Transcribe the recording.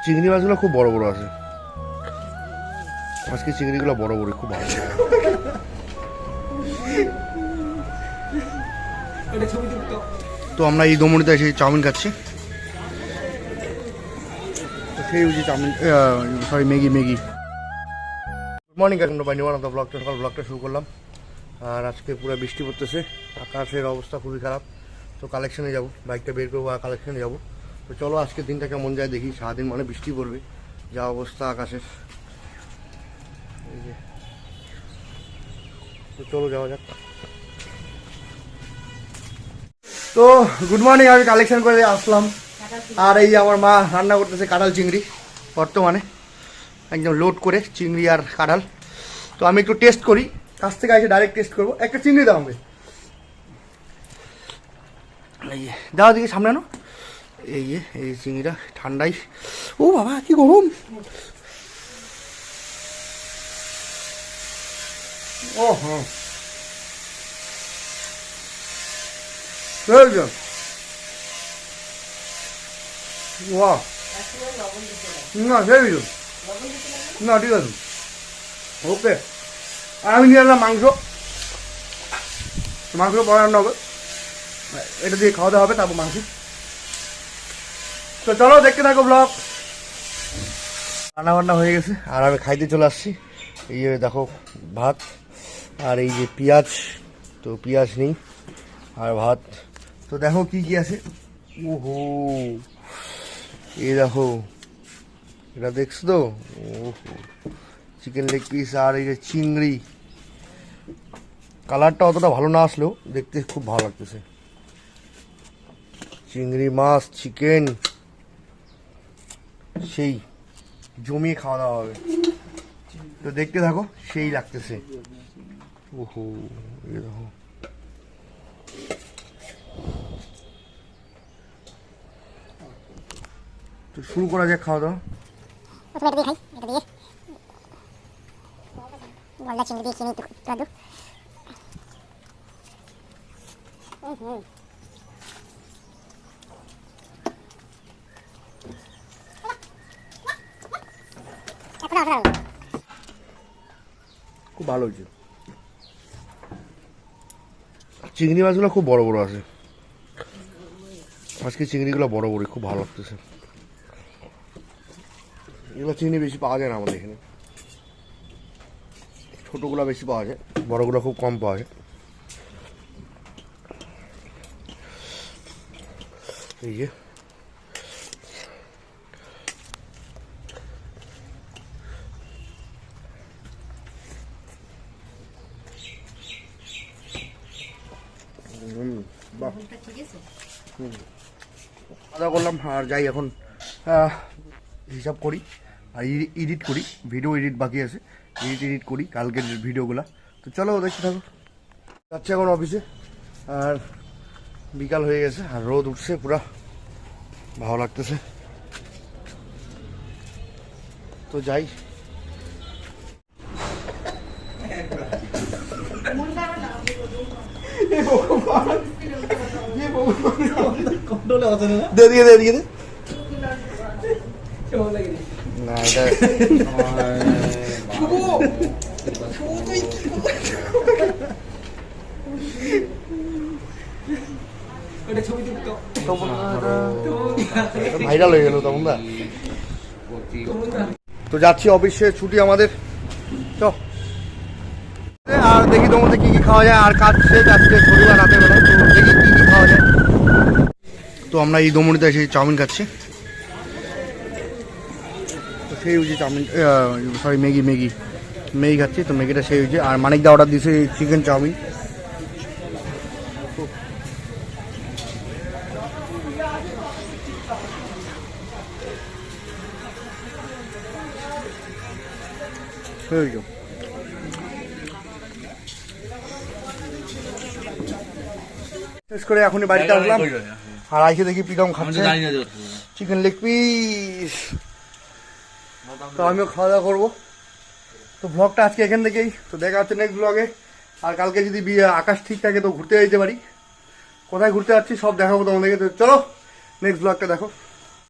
চিংড়ি মাছগুলো খুব বড় বড় আছে আজকে, চিংড়িগুলো বড় বড়, খুব ভালো। তো আমরা এই দমনিতে এসে চাউমিন খাচ্ছি, সেই বুঝি chow mein, sorry Maggi. Good morning, কাকুন্ড বাই নিওয়ান অফ দ্য ব্লগ। সকাল ব্লগটা শুরু করলাম, আর আজকে পুরো বৃষ্টি পড়তেছে, আকাশের অবস্থা খুবই খারাপ। তো কালেকশনে যাব, বাইকটা বের করবো আর কালেকশনে যাব। তো চলো আজকের দিনটা কেমন যায় দেখি। সারাদিন মানে বৃষ্টি পড়বে, যা অবস্থা আকাশের। এই যে, তো চলো যাওয়া যাক। তো গুড মর্নিং, আমি কালেকশন করে আসলাম, আর এই আমার মা রান্না করতেছে কাঁঠাল চিংড়ি বর্তমানে, একদম লোড করে চিংড়ি আর কাঁঠাল। তো আমি একটু টেস্ট করি, কাছ থেকে এসে ডাইরেক্ট টেস্ট করবো। একটা চিংড়ি দাও আমাকে, এই দাও দিকে সামনে আনো। এই যে এই চিংড়িটা ঠান্ডাই, ও বাবা কি গরম। ও হ্যাঁ, না সেই না, ঠিক আছে, ওকে। আর আমি নিয়ে আসলাম মাংস পরে রান্না হবে, এটা দিয়ে খাওয়া দাওয়া হবে, তারপর মাংস। তো চলো দেখতে থাকো ব্লগ। রান্না বান্না হয়ে গেছে আর আমি খাইতে চলে আসছি। এই যে দেখো ভাত, আর এই যে পেঁয়াজ, তো পেঁয়াজ নেই আর ভাত। তো দেখো কি কি আছে, ওহো এই দেখো, এটা দেখছো তো, ওহো চিকেন লেগ পিস, আর এই যে চিংড়ি। কালারটা অতটা ভালো না আসলেও দেখতে খুব ভালো লাগতেছে। চিংড়ি মাছ, চিকেন, সেই জমিয়ে খাওয়া দাওয়া হবে। তো দেখতে থাকো, সেই লাগতেছে। ওহো এই দেখো, তো শুরু করা যাক খাওয়া দাওয়া। প্রথমে এটা দিয়ে খাই, এটা দিয়ে গলদা চিংড়ি দিয়ে চিনি দাদু। খুব ভালো হয়েছে, চিংড়ি মাছগুলো খুব বড় বড় আছে আজকে, চিংড়িগুলো বড় বড়, খুব ভালো লাগতেছে। এগুলো চিংড়ি বেশি পাওয়া যায় না আমাদের এখানে, ছোটোগুলো বেশি পাওয়া যায়, বড়গুলো খুব কম পাওয়া যায়। এই যে খাওয়া দাওয়া করলাম, আর যাই এখন হিসাব করি আর এডিট করি, ভিডিও এডিট বাকি আছে, এডিট করি কালকের ভিডিওগুলা। তো চলো দেখতে থাকো। যাচ্ছে এখন অফিসে, আর বিকাল হয়ে গেছে আর রোদ উঠছে, পুরা ভালো লাগতেছে। তো যাই, দে দিয়ে দে দিয়ে দে না, এটা ভাইরাল হয়ে গেল তখন দা। তো যাচ্ছি অফিসে, ছুটি আমাদের। চ আর দেখি তোমাদের কি কি খাওয়া যায়, আর কাজ শেষ আজকে শনিবার রাতের বেলা, তো দেখি কি কি খাওয়া যায়। তো আমরা এই দমনিতে এসে চাউমিন খাচ্ছি, তো সেই হচ্ছে চাউমিন, সরি ম্যাগি খাচ্ছি। তো ম্যাগিটা সেই হচ্ছে, আর মানিকদা অর্ডার দিয়েছে চিকেন চাউমিন। শেষ করে এখনই বাড়িতে আসলাম, আর আইসে দেখি প্রীতম খাচ্ছে চিকেন লেগ পিস। তো আমিও খাওয়া দাওয়া করবো। তো ব্লগটা আজকে এখান থেকেই, তো দেখা হচ্ছে নেক্সট ব্লগে। আর কালকে যদি আকাশ ঠিক থাকে তো ঘুরতে যেতে পারি, কোথায় ঘুরতে যাচ্ছি সব দেখাবো তোমাদেরকে। তো চলো নেক্সট ব্লগটা দেখো।